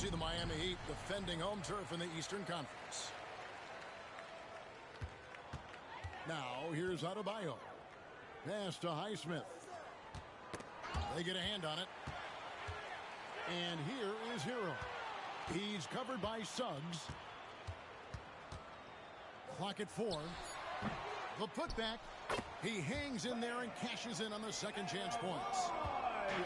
see the Miami Heat defending home turf in the Eastern Conference. Now, here's Adebayo. Pass to Highsmith. They get a hand on it. And here is Hero. He's covered by Suggs. Clock at 4. The putback. He hangs in there and cashes in on the second chance points.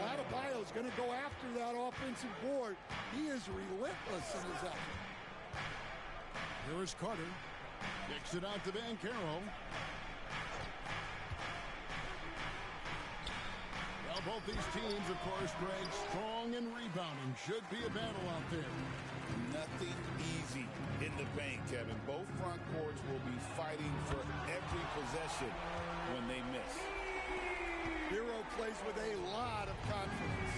Adebayo is going to go after that offensive board. He is relentless in his effort. Here is Carter. Kicks it out to Banchero. Well, both these teams, of course, Greg, strong and rebounding. Should be a battle out there. Nothing easy in the paint, Kevin. Both front courts will be fighting for every possession when they miss. Hero plays with a lot of confidence.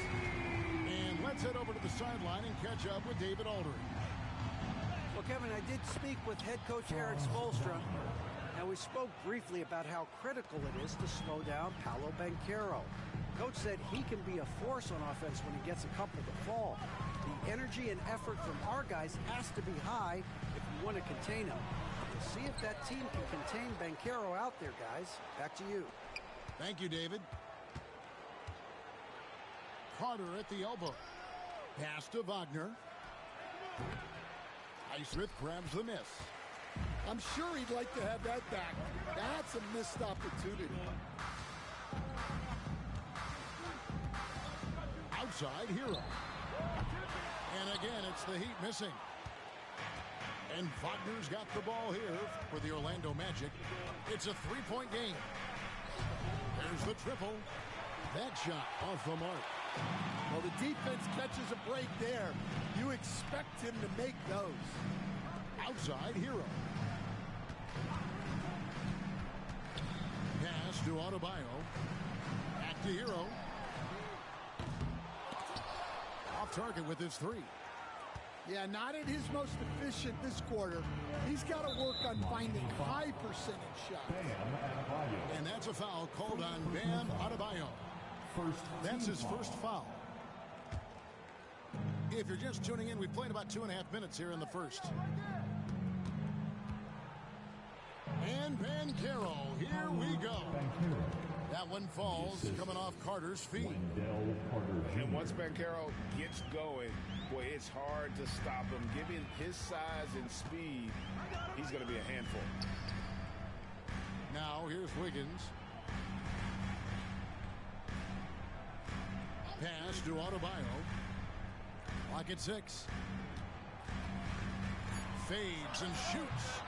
And let's head over to the sideline and catch up with David Aldridge. Well, Kevin, I did speak with head coach Eric Spoelstra. Now, we spoke briefly about how critical it is to slow down Paolo Banchero. Coach said he can be a force on offense when he gets a couple to fall. The energy and effort from our guys has to be high if we want to contain him. We'll see if that team can contain Banchero out there, guys. Back to you. Thank you, David. Carter at the elbow. Pass to Wagner. Highsmith grabs the miss. I'm sure he'd like to have that back. That's a missed opportunity. Outside, Hero. And again, it's the Heat missing. And Wagner's got the ball here for the Orlando Magic. It's a three-point game. There's the triple. That shot off the mark. Well, the defense catches a break there. You expect him to make those. Outside, Hero. Pass to Adebayo. Back to Hero. Off target with his three. Yeah, not at his most efficient this quarter. He's got to work on finding high percentage shots. And that's a foul called on Bam Adebayo. That's his first foul. If you're just tuning in, we've played about 2.5 minutes here in the first. And Banchero, here we go. That one falls, coming off Carter's feet. And once Banchero gets going, boy, it's hard to stop him. Given his size and speed, he's going to be a handful. Now, here's Wiggins. Pass to Adebayo. Clock at 6. Fades and shoots.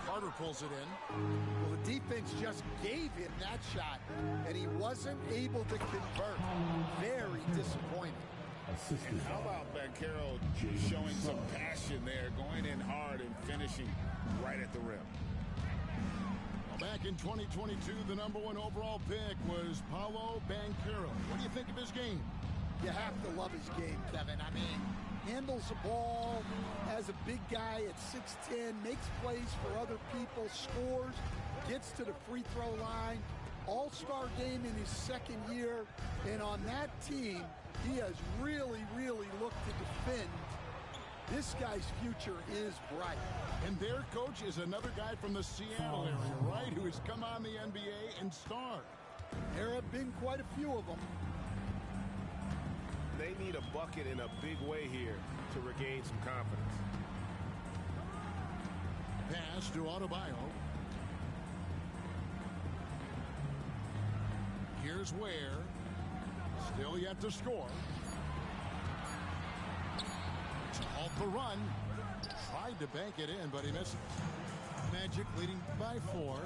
Carter pulls it in. Well, the defense just gave him that shot, and he wasn't able to convert. Very disappointing. And how about Banchero showing some passion there, going in hard and finishing right at the rim. Well, back in 2022, the #1 overall pick was Paolo Banchero. What do you think of his game? You have to love his game, Kevin. I mean, handles the ball as a big guy at 6'10", makes plays for other people, scores, gets to the free throw line. All-star game in his second year, and on that team, he has really, really looked to defend. This guy's future is bright. And their coach is another guy from the Seattle area, right, who has come on the NBA and starred. There have been quite a few of them. They need a bucket in a big way here to regain some confidence. Pass to Adebayo. Here's Ware. Still yet to score. To halt the run. Tried to bank it in, but he missed. Magic leading by 4.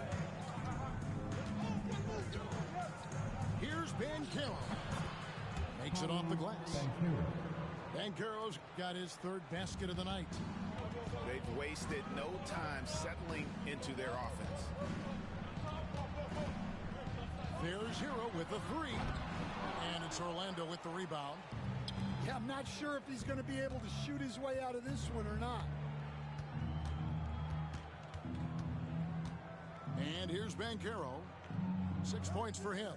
Here's Banchero. Makes it off the glass. Banchero's got his third basket of the night. They've wasted no time settling into their offense. There's Hero with the 3. And it's Orlando with the rebound. Yeah, I'm not sure if he's going to be able to shoot his way out of this one or not. And here's Banchero. 6 points for him.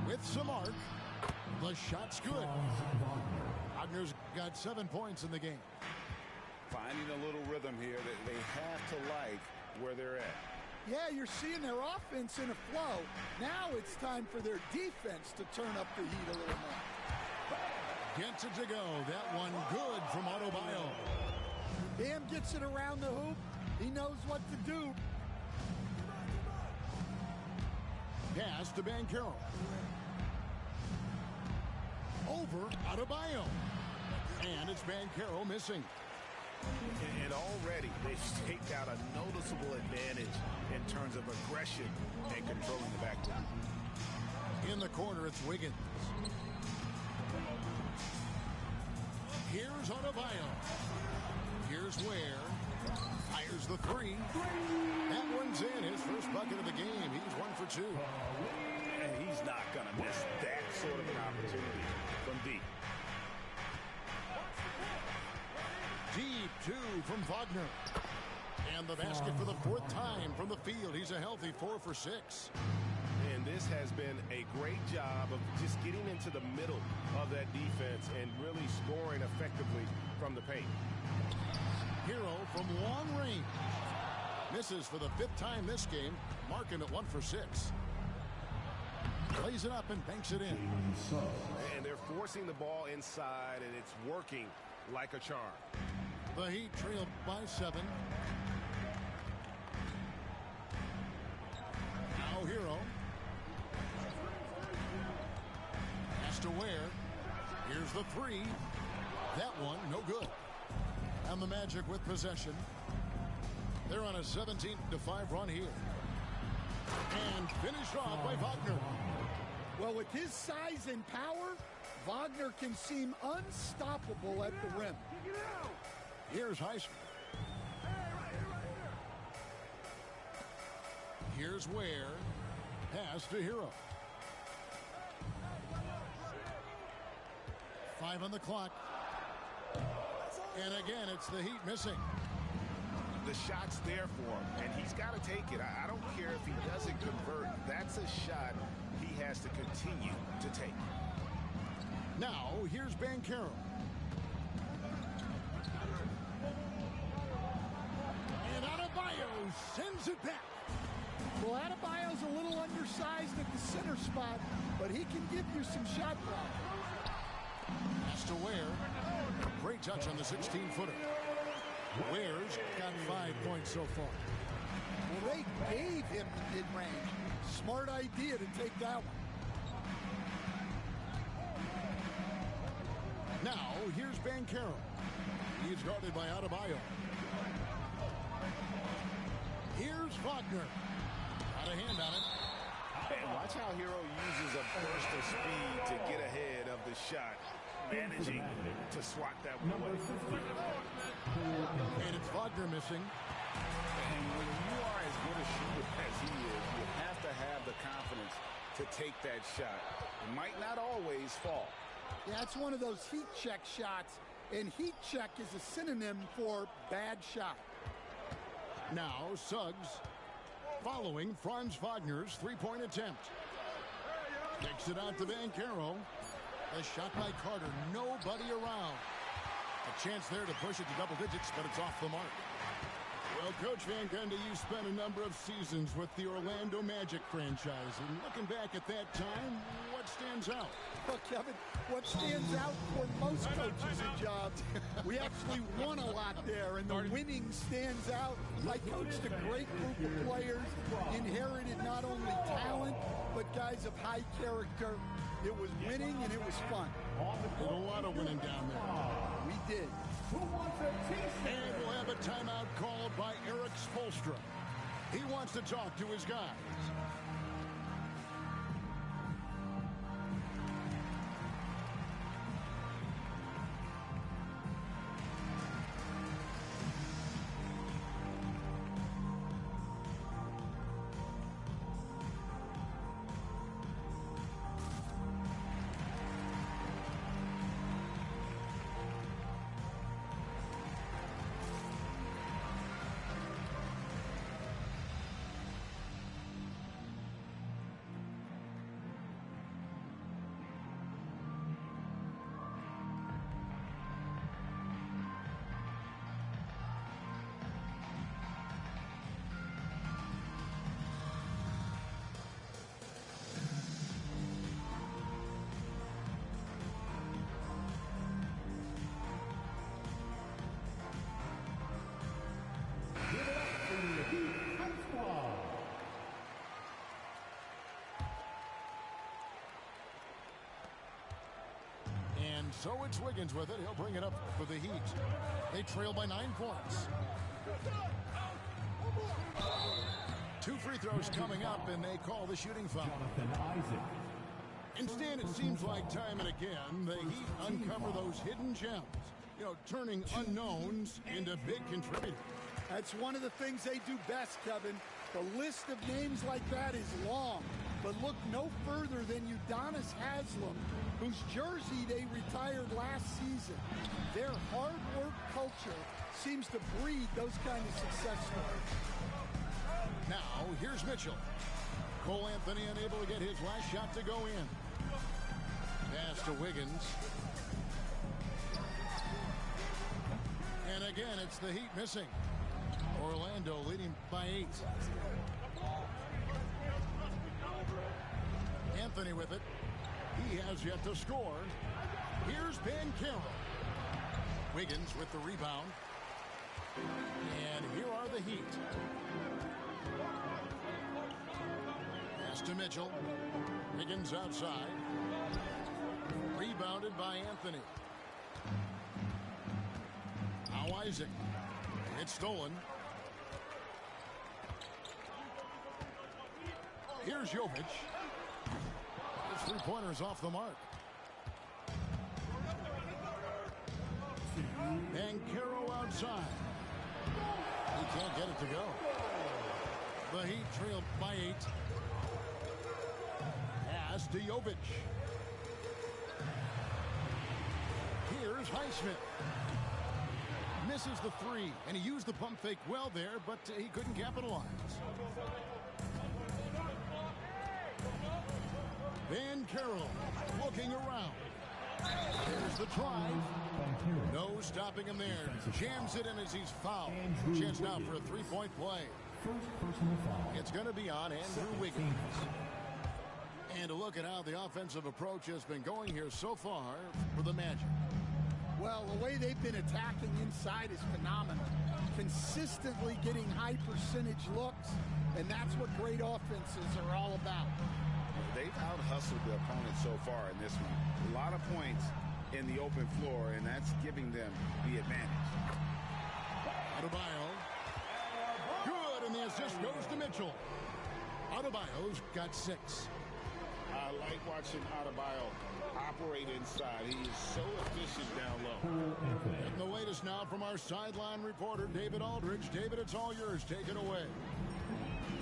With some arc. The shot's good. Wagner's got 7 points in the game. Finding a little rhythm here that they have to like where they're at. Yeah, you're seeing their offense in a flow. Now it's time for their defense to turn up the heat a little more. Gets it to go. That one good from Adebayo. Bam gets it around the hoop. He knows what to do. Pass to Banchero. Over Adebayo. And it's Banchero missing. And already they've staked out a noticeable advantage in terms of aggression and controlling the backcourt. In the corner, it's Wiggins. Here's Adebayo. Here's Ware. Fires the three. That one's in. His first bucket of the game. He's 1 for 2. And he's not going to miss that sort of an opportunity from deep. Deep two from Wagner. And the basket for the 4th time from the field. He's a healthy 4 for 6. And this has been a great job of just getting into the middle of that defense and really scoring effectively from the paint. Hero from long range. Misses for the 5th time this game. Marking at 1 for 6. Plays it up and banks it in. And they're forcing the ball inside, and it's working like a charm. The Heat trail by 7. Now Hero. Has to Ware. Here's the 3. That one, no good. And the Magic with possession. They're on a 17-5 run here. And finished off by Wagner. Well, with his size and power, Wagner can seem unstoppable at the rim. Here's Heisman. Here's Ware. Pass to Hero. 5 on the clock. And again, it's the Heat missing. The shot's there for him, and he's got to take it. I don't care if he doesn't convert. That's a shot he has to continue to take. Now, here's Banchero. And Adebayo sends it back. Well, Adebayo's a little undersized at the center spot, but he can give you some shot block. Has to Ware. Great touch on the 16-footer. Ware's got 5 points so far. Well, they gave him the mid-range. Smart idea to take that one. Now, here's Banchero. He's guarded by Adebayo. Here's Wagner. Got a hand on it. And watch how Hero uses a burst of speed to get ahead of the shot, managing to swat that one away. And it's Wagner missing. And when you are as good a shooter as he is, you have to have the confidence to take that shot. It might not always fall. Yeah, it's one of those heat check shots, and heat check is a synonym for bad shot. Now, Suggs following Franz Wagner's three-point attempt. Kicks it out to Banchero. A shot by Carter. Nobody around. A chance there to push it to double digits, but it's off the mark. Well, Coach Van Gundy, you spent a number of seasons with the Orlando Magic franchise. And looking back at that time, what stands out? Well, Kevin, what stands out for most coaches and jobs, we actually won a lot there, and the winning stands out. I coached a great group of players, inherited not only talent, but guys of high character. It was winning, and it was fun. Did a lot of winning down there. We did. And we'll have a timeout called by Eric Spoelstra. He wants to talk to his guys. And so it's Wiggins with it. He'll bring it up for the Heat. They trail by 9 points. 2 free throws coming up, and they call the shooting foul. Instead, it seems like time and again, the Heat uncover those hidden gems. You know, turning unknowns into big contributors. That's one of the things they do best, Kevin. The list of names like that is long. But look no further than Udonis Haslem, whose jersey they retired last season. Their hard work culture seems to breed those kind of success stories. Now, here's Mitchell. Cole Anthony unable to get his last shot to go in. Pass to Wiggins. And again, it's the Heat missing. Orlando leading by 8. Anthony with it. He has yet to score. Here's Banchero. Wiggins with the rebound. And here are the Heat. Pass to Mitchell. Wiggins outside. Rebounded by Anthony. Now Isaac. It's stolen. Here's Jovic. The three-pointer's off the mark. Banchero outside. He can't get it to go. The Heat trailed by 8. Pass to Jovic. Here's Highsmith. Misses the 3, and he used the pump fake well there, but he couldn't capitalize. Banchero looking around. There's the try. No stopping him there. Jams it in as he's fouled. Chance now for a 3-point play. It's going to be on Andrew Wiggins. And a look at how the offensive approach has been going here so far for the Magic. Well, the way they've been attacking inside is phenomenal. Consistently getting high percentage looks, and that's what great offenses are all about. They've out-hustled the opponent so far in this one. A lot of points in the open floor, and that's giving them the advantage. Adebayo. Good, and the assist goes to Mitchell. Adebayo's got 6. I like watching Adebayo operate inside. He is so efficient down low. And the latest now from our sideline reporter, David Aldridge. David, it's all yours. Take it away.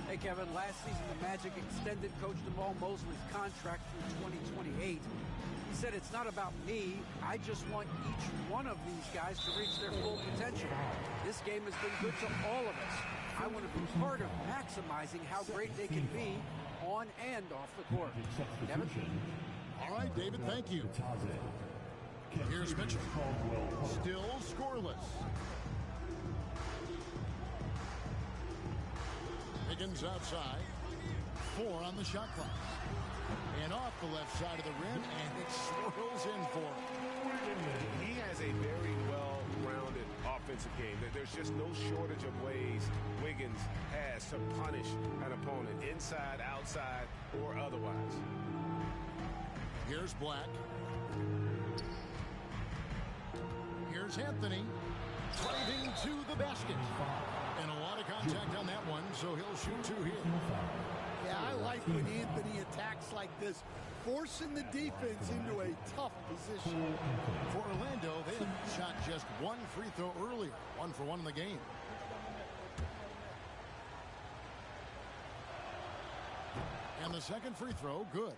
Hey, Kevin, last season the Magic extended Coach Jamal Mosley's contract through 2028. He said, it's not about me. I just want each one of these guys to reach their full potential. This game has been good to all of us. I want to be part of maximizing how great they can be on and off the court. Kevin? All right, David, thank you. Here's Mitchell. Still scoreless. Higgins outside. 4 on the shot clock. And off the left side of the rim, and it swirls in for him. He has a very well-rounded offensive game. There's just no shortage of ways Wiggins has to punish an opponent, inside, outside, or otherwise. Here's Black. Here's Anthony. Driving to the basket. And a lot of contact on that one, so he'll shoot 2 here. Yeah, I like when Anthony attacks like this, forcing the defense into a tough position. For Orlando, they had shot just 1 free throw earlier. 1 for 1 in the game. And the second free throw, good.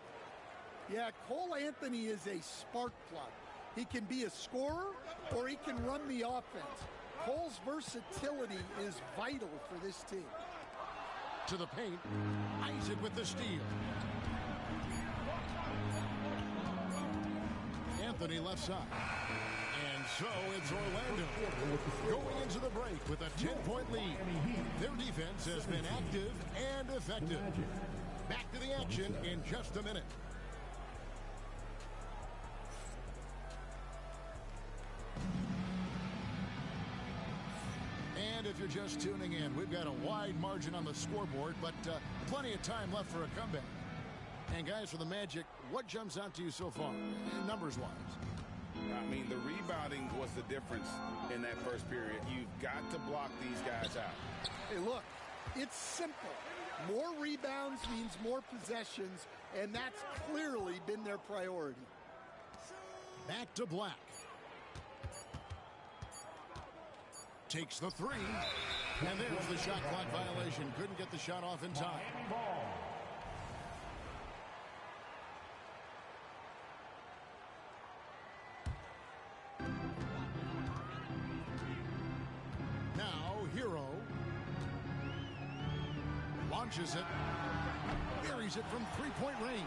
Yeah, Cole Anthony is a spark plug. He can be a scorer or he can run the offense. Cole's versatility is vital for this team. To the paint, Isaac with the steal. Anthony left side. And so it's Orlando going into the break with a 10-point lead. Their defense has been active and effective. Back to the action in just a minute. And if you're just tuning in, we've got a wide margin on the scoreboard, but plenty of time left for a comeback. And guys, for the Magic, what jumps out to you so far, numbers-wise? I mean, the rebounding was the difference in that first period. You've got to block these guys out. Hey, look, it's simple. More rebounds means more possessions, and that's clearly been their priority. Back to Black. Takes the three. And there's the shot clock violation. Couldn't get the shot off in time. Now, Hero launches it. Buries it from three-point range.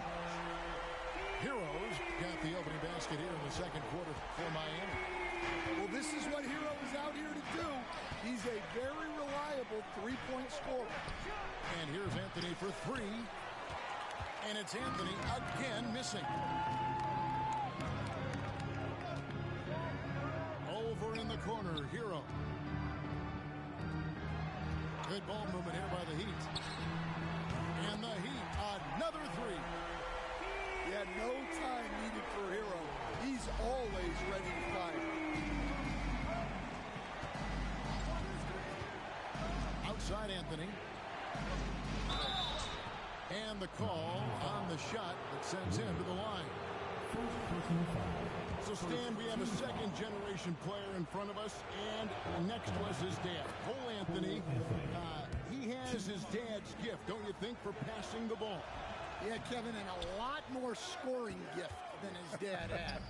Heroes got the opening basket here in the second quarter for Miami. Well, this is what Hero is out here to do. He's a very reliable three-point scorer. And here's Anthony for three. And it's Anthony again missing. Over in the corner, Hero. Good ball movement here by the Heat. And the Heat, another three. Yeah, no time needed for Hero. He's always ready to fire. Outside Anthony. And the call on the shot that sends him to the line. So, Stan, we have a second-generation player in front of us, and next to us is dad. Cole Anthony, he has his dad's gift, don't you think, for passing the ball? Yeah, Kevin, and a lot more scoring gift than his dad had.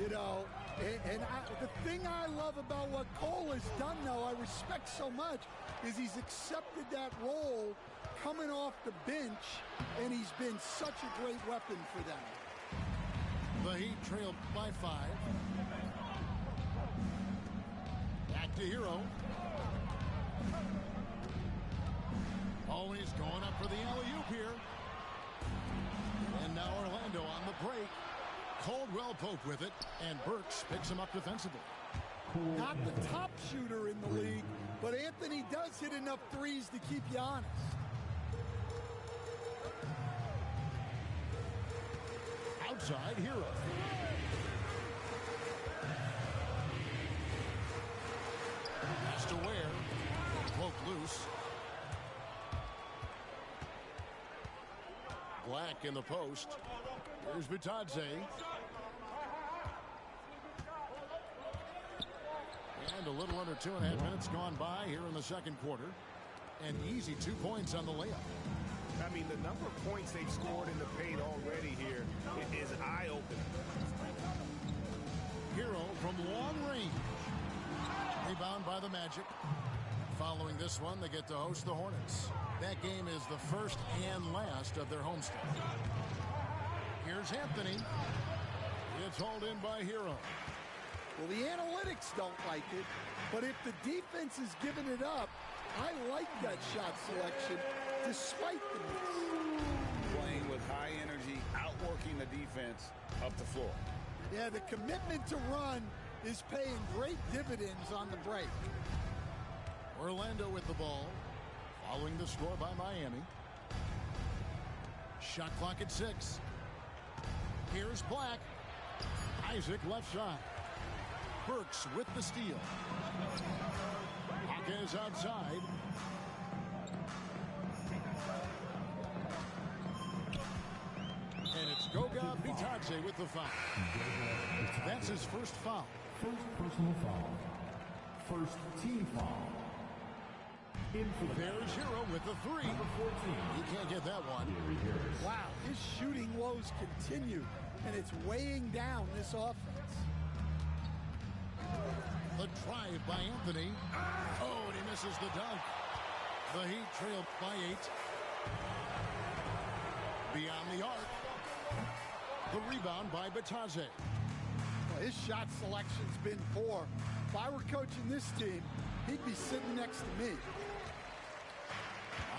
You know, the thing I love about what Cole has done, though, I respect so much, is he's accepted that role coming off the bench, and he's been such a great weapon for them. The Heat trailed by 5. Back to Hero. Always going up for the alley-oop here. And now Orlando on the break. Caldwell Pope with it, and Burks picks him up defensively. Not the top shooter in the league, but Anthony does hit enough threes to keep you honest. Outside, Hero. Has to wear. Broke loose. Black in the post. Here's Vitadze. And a little under 2.5 minutes gone by here in the second quarter. An easy 2 points on the layup. I mean, the number of points they've scored in the paint already here is eye-opening. Hero from long range. Rebound by the Magic. Following this one, they get to host the Hornets. That game is the first and last of their homestand. Here's Anthony. It's hauled in by Hero. Well, the analytics don't like it, but if the defense is giving it up, I like that shot selection, despite the miss. Playing with high energy, outworking the defense up the floor. Yeah, the commitment to run is paying great dividends on the break. Orlando with the ball, following the score by Miami. Shot clock at 6. Here's Black. Isaac left side. Burks with the steal. Hawkins outside. And it's Goga Bitadze with the foul. That's his first foul. First personal foul. First team foul. There's Hero with the 3. He can't get that one. Wow, his shooting woes continue, and it's weighing down this offense. The drive by Anthony. Oh, and he misses the dunk. The Heat trailed by 8. Beyond the arc. The rebound by Bitadze. Well, his shot selection's been poor. If I were coaching this team, he'd be sitting next to me.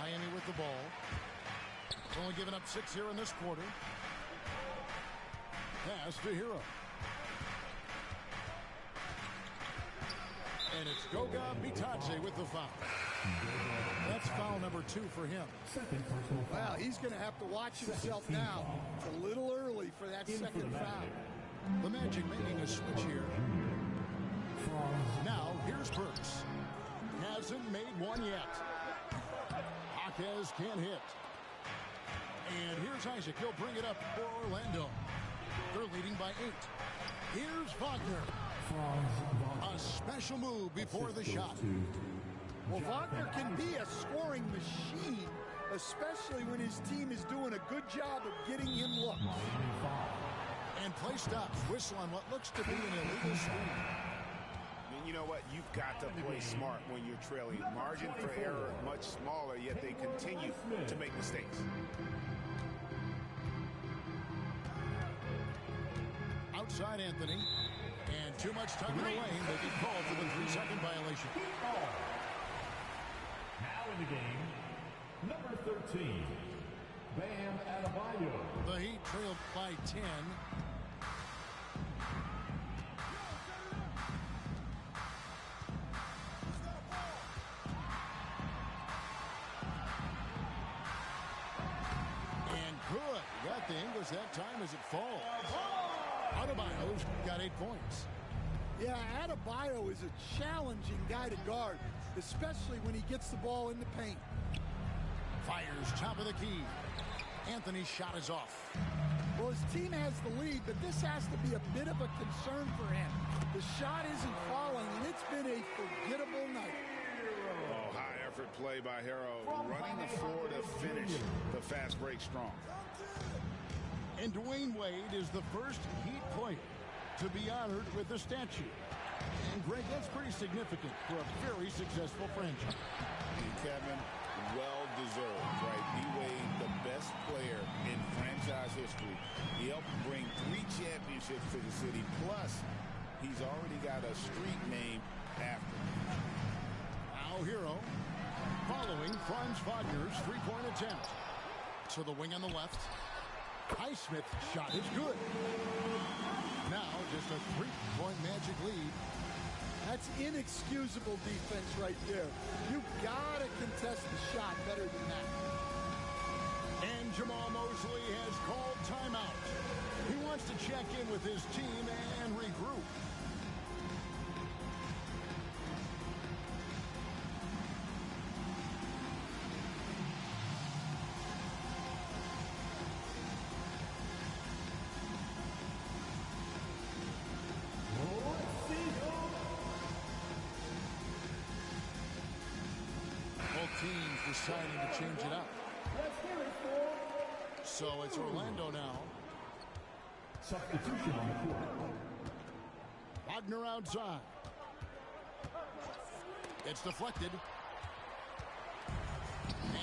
Miami with the ball. Only giving up 6 here in this quarter. Pass to Hero. And it's Goga Bitadze with the foul. That's foul number 2 for him. Well, he's going to have to watch himself now. It's a little early for that second foul. The Magic making a switch here. Now, here's Burks. Hasn't made one yet. Jaquez can't hit. And here's Isaac. He'll bring it up for Orlando. They're leading by 8. Here's Wagner. A special move before the shot. Well, Wagner can be a scoring machine, especially when his team is doing a good job of getting him looks. And play stops. Whistle on what looks to be an illegal screen. And you know what? You've got to play smart when you're trailing. Margin for error much smaller, yet they continue to make mistakes. Outside Anthony. And too much time in the lane. They get called for the 3-second violation. Now in the game, number 13, Bam Adebayo. The Heat trailed by 10. And good. Got the English that time as it falls. Adebayo's got 8 points. Yeah, Adebayo is a challenging guy to guard, especially when he gets the ball in the paint. Fires top of the key. Anthony's shot is off. Well, his team has the lead, but this has to be a bit of a concern for him. The shot isn't falling, and it's been a forgettable night. Oh, high effort play by Harrow, running the floor to finish the fast break strong. And Dwayne Wade is the first Heat player to be honored with a statue. And Greg, that's pretty significant for a very successful franchise. And Kevin, well deserved, right? D-Wade, the best player in franchise history. He helped bring 3 championships to the city. Plus, he's already got a street named after him. Now Hero following Franz Wagner's 3-point attempt. To the wing on the left. Highsmith's shot is good. Now just a 3-point Magic lead. That's inexcusable defense right there. You've got to contest the shot better than that. And Jamal Mosley has called timeout. He wants to check in with his team and regroup. Teams deciding to change it up. So it's Orlando now. Substitution on the court. Wagner outside. It's deflected.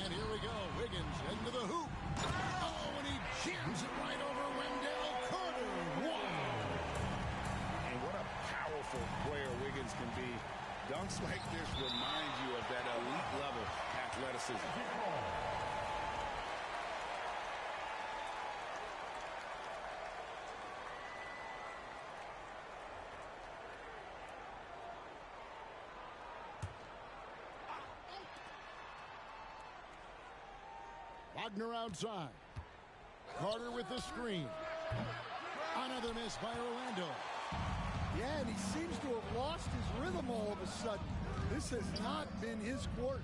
And here we go. Wiggins into the hoop. Oh, and he jams it right over Wendell Carter. Wow. And what a powerful player Wiggins can be. Dunks like this remind you of that elite level athleticism. Wagner outside. Carter with the screen. Another miss by Orlando. Yeah, and he seems to have lost his rhythm all of a sudden. This has not been his court.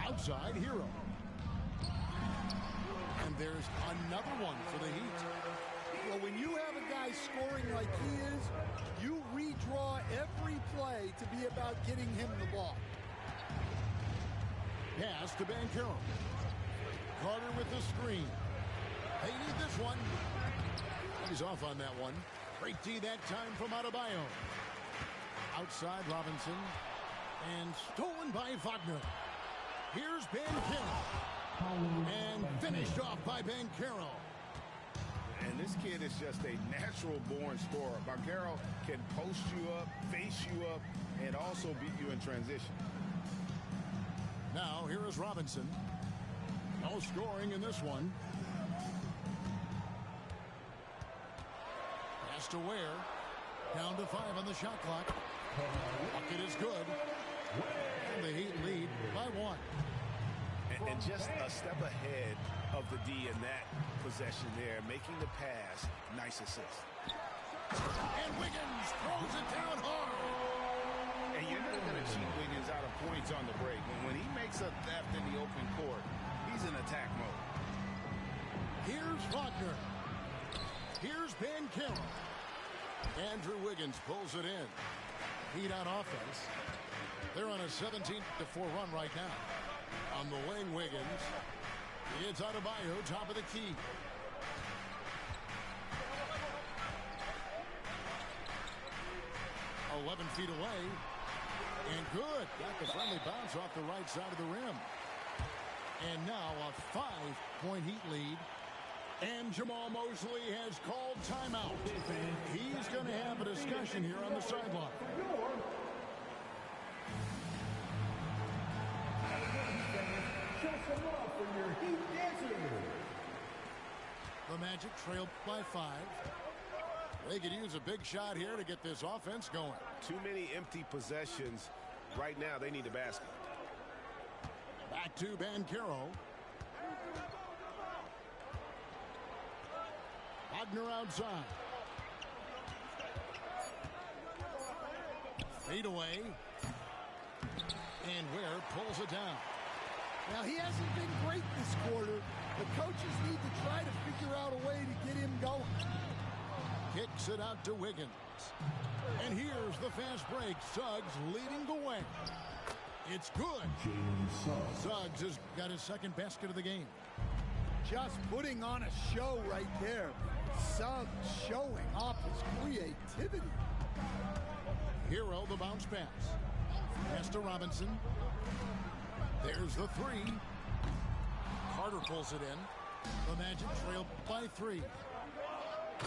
Outside Hero. And there's another one for the Heat. Well, when you have a guy scoring like he is, you redraw every play to be about getting him the ball. Pass to Banchero. Carter with the screen. They need this one. He's off on that one. Great D that time from Adebayo. Outside Robinson. And stolen by Wagner. Here's Banchero. And finished off by Banchero. And this kid is just a natural-born scorer. Banchero can post you up, face you up, and also beat you in transition. Now, here is Robinson. No scoring in this one. Pass to Ware. Down to 5 on the shot clock. Bucket is good. And the Heat lead by 1. And just a step ahead of the D in that possession there, making the pass. Nice assist. And Wiggins throws it down hard. And you're not going to cheat Wiggins out of points on the break. When he makes a theft in the open court, he's in attack mode. Here's Wagner. Here's Banchero. Andrew Wiggins pulls it in. Heat on offense. They're on a 17-4 run right now. On the wing, Wiggins. It's Adebayo, top of the key. "11 feet away. And good. Got the friendly bounce off the right side of the rim. And now a 5-point Heat lead. And Jamal Mosley has called timeout. He's going to have a discussion here on the sideline. The Magic trail by 5. They could use a big shot here to get this offense going. Too many empty possessions. Right now, they need a basket. Back to Banchero. Wagner outside. Fade away. And Ware pulls it down. Now, he hasn't been great this quarter. The coaches need to try to figure out a way to get him going. Kicks it out to Wiggins. And here's the fast break. Suggs leading the way. It's good. Suggs has got his second basket of the game. Just putting on a show right there. Suggs showing off his creativity. Hero, the bounce pass. Pass to Robinson. There's the 3. Carter pulls it in. The Magic trail by 3.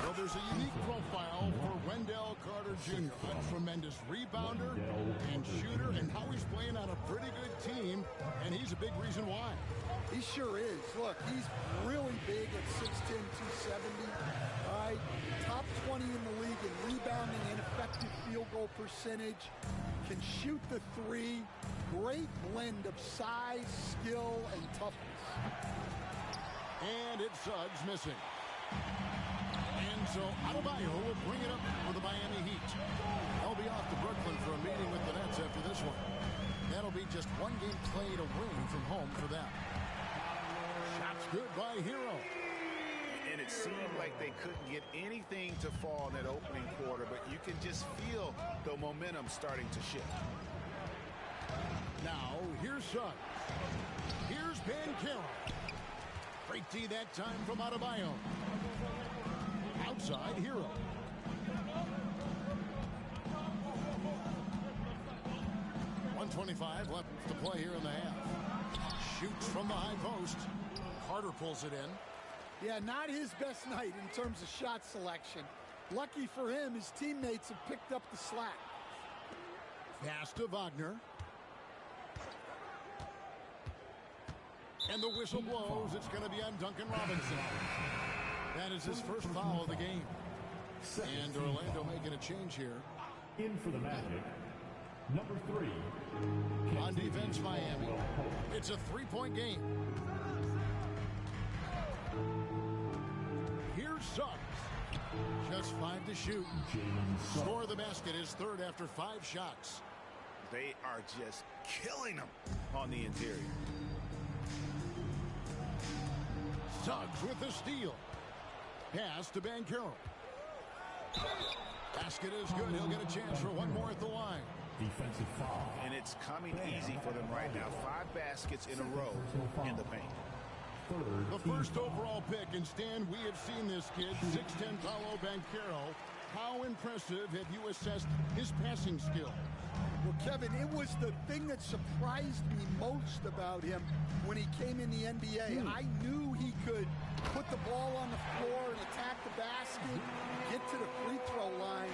Well, there's a unique profile for Wendell Carter Jr. A tremendous rebounder and shooter, and how he's playing on a pretty good team, and he's a big reason why. He sure is. Look, he's really big at 6'10", 270. All right, top 20 in the league in rebounding and effective field goal percentage. Can shoot the 3. Great blend of size, skill, and toughness. And it's Suggs missing. And so Adebayo will bring it up for the Miami Heat. They'll be off to Brooklyn for a meeting with the Nets after this one. That'll be just one game played away from home for them. Shots good by Hero. And it seemed like they couldn't get anything to fall in that opening quarter, but you can just feel the momentum starting to shift. Now, here's Suggs. Here's Banchero. Great D that time from Adebayo. Outside, Hero. .125 left to play here in the half. Shoots from the high post. Carter pulls it in. Yeah, not his best night in terms of shot selection. Lucky for him, his teammates have picked up the slack. Pass to Wagner. And the whistle blows. It's going to be on Duncan Robinson. That is his first foul of the game. And Orlando making a change here. In for the Magic, number 3. On defense, Miami. It's a 3-point game. Here's Suggs. Just 5 to shoot. Score the basket is third after 5 shots. They are just killing them on the interior. Suggs with the steal. Pass to Banchero. Basket is good. He'll get a chance for one more at the line. Defensive foul. And it's coming easy for them right now. 5 baskets in a row in the paint. The first overall pick, and Stan, we have seen this kid, 6'10" Paolo Banchero. How impressive have you assessed his passing skill? Well, Kevin, it was the thing that surprised me most about him when he came in the NBA. I knew he could put the ball on the floor and attack the basket, get to the free throw line,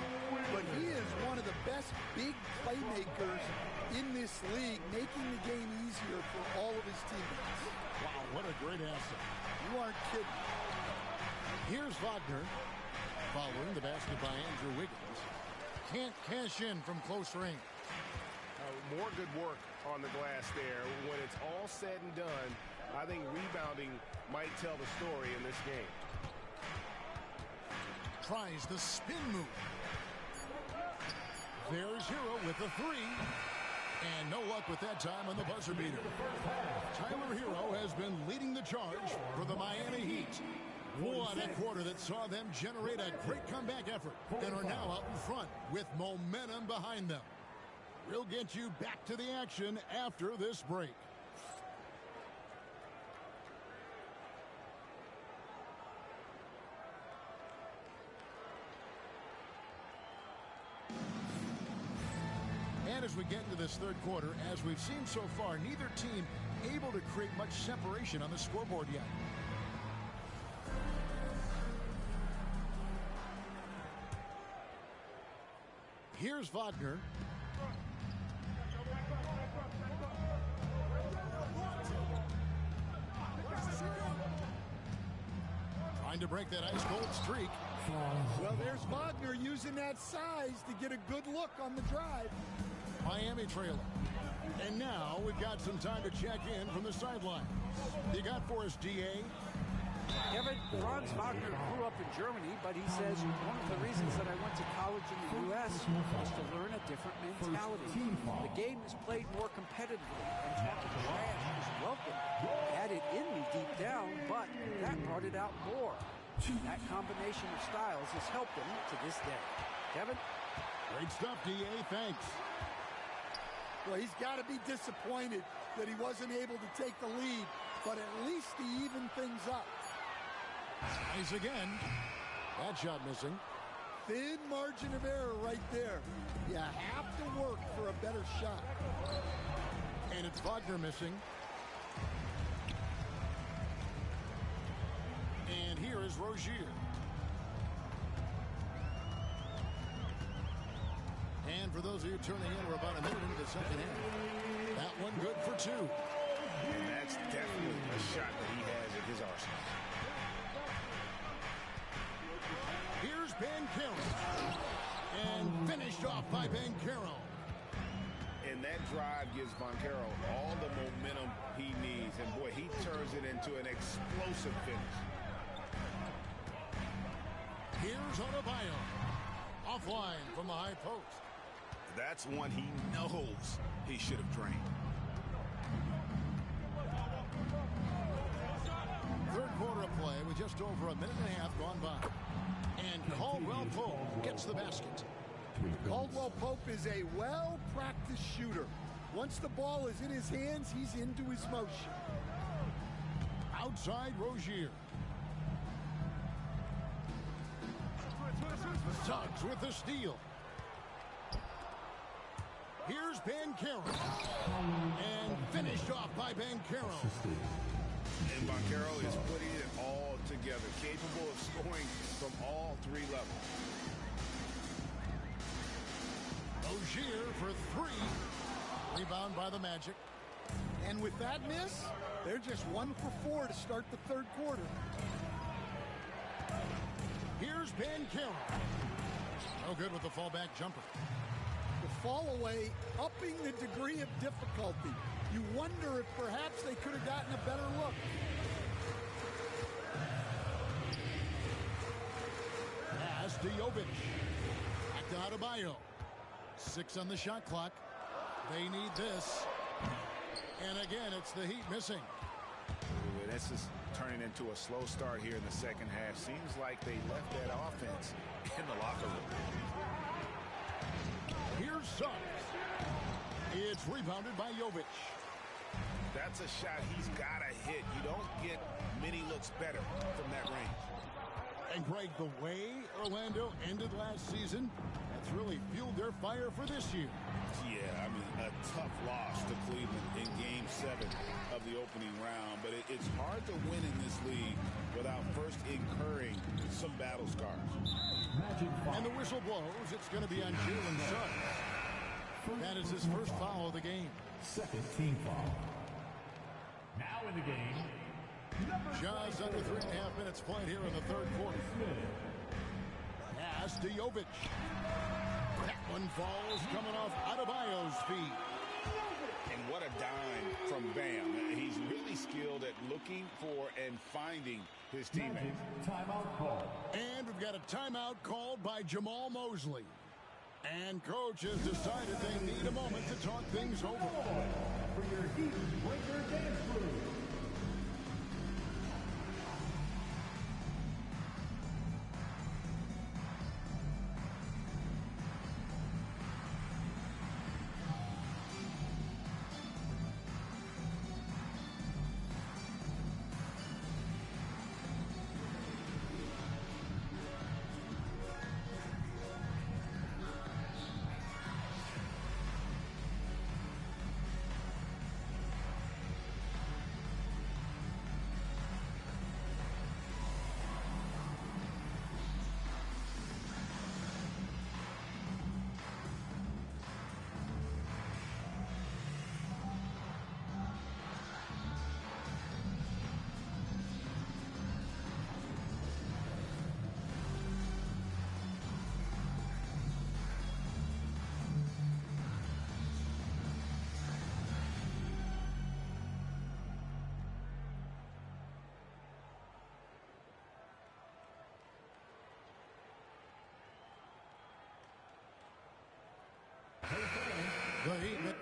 but he is one of the best big playmakers in this league, making the game easier for all of his teammates. Wow, what a great asset. You aren't kidding. Here's Wagner, following the basket by Andrew Wiggins. Can't cash in from close range. More good work on the glass there. When it's all said and done, I think rebounding might tell the story in this game. Tries the spin move. There's Hero with the three. And no luck with that time on the buzzer beater. Tyler Hero has been leading the charge for the Miami Heat. What a quarter that saw them generate a great comeback effort and are now out in front with momentum behind them. We'll get you back to the action after this break. And as we get into this third quarter, as we've seen so far, neither team able to create much separation on the scoreboard yet. Here's Wagner. Trying to break that ice-cold streak. Well, there's Wagner using that size to get a good look on the drive. Miami trailing. And now we've got some time to check in from the sideline. You got for us, DA? Kevin, Franz Wagner grew up in Germany, but he says one of the reasons that I went to college in the U.S. was to learn a different mentality. The game is played more competitively, and talking trash is welcome. I had it in me deep down, but that brought it out more. That combination of styles has helped him to this day. Kevin? Great stuff, DA. Thanks. Well, he's got to be disappointed that he wasn't able to take the lead, but at least he evened things up. Nice again. That shot missing. Thin margin of error right there. You have to work for a better shot. And it's Wagner missing. And here is Rozier. And for those of you tuning in, we're about a minute into the second half. That one good for two. And that's definitely a shot that he has at his arsenal. Here's Banchero. And finished off by Banchero. And that drive gives Banchero all the momentum he needs. And boy, he turns it into an explosive finish. Here's Adebayo. Offline from the high post. That's one he knows he should have drained. Third quarter of play with just over a minute and a half gone by. And Caldwell Pope gets the basket. Caldwell Pope is a well-practiced shooter. Once the ball is in his hands, he's into his motion. Outside Rozier. Suggs with the steal. Here's Banchero. And finished off by Banchero. And Banchero is putting it all together, capable of scoring from all three levels. Rozier for three. Rebound by the Magic. And with that miss, they're just 1 for 4 to start the third quarter. Here's Banchero. No good with the fallback jumper. The fall away, upping the degree of difficulty. You wonder if perhaps they could have gotten a better look. Pass to Jovic. Back to Adebayo. 6 on the shot clock. They need this. And again, it's the Heat missing. Ooh, this is turning into a slow start here in the second half. Seems like they left that offense in the locker room. Here's Suggs. It's rebounded by Jovic. That's a shot he's got to hit. You don't get many looks better from that range. And Greg, the way Orlando ended last season, that's really fueled their fire for this year. Yeah, I mean, a tough loss to Cleveland in Game 7 of the opening round. But it's hard to win in this league without first incurring some battle scars. And the whistle blows. It's going to be on Jalen Suggs. That is his first foul of the game. Second team foul. Now in the game, Just under 3.5 minutes played here in the third quarter. Pass to Jovic. That one falls coming off Adebayo's feet. And what a dime from Bam. He's really skilled at looking for and finding his teammates. Timeout call. And we've got a timeout called by Jamal Mosley. And coach has decided they need a moment to talk things over. For your Heat Breaker Dance Crew. The Heat.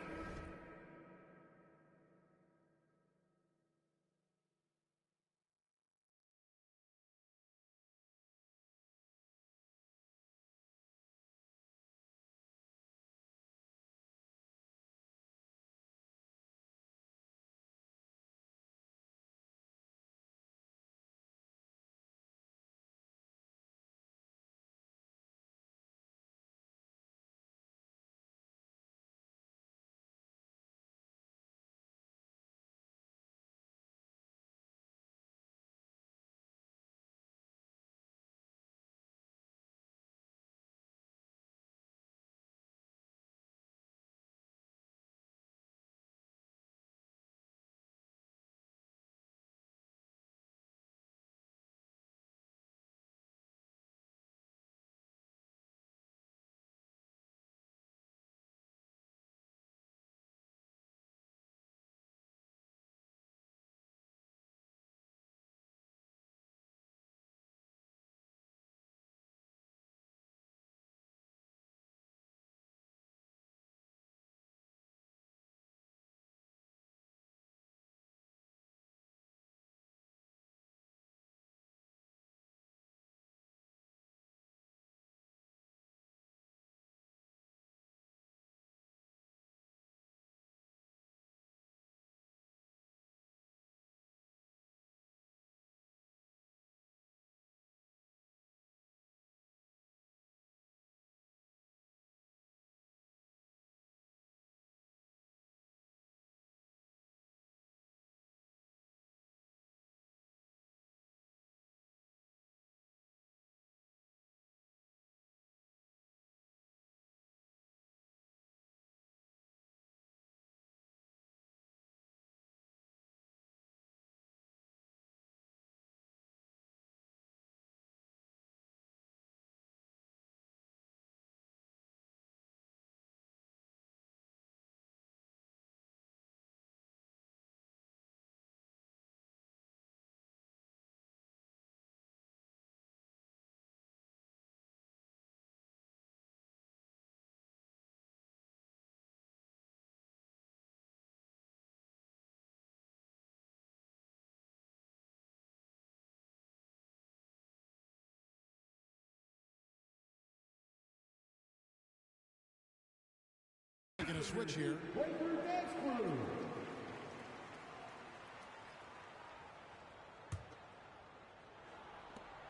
Making a switch here.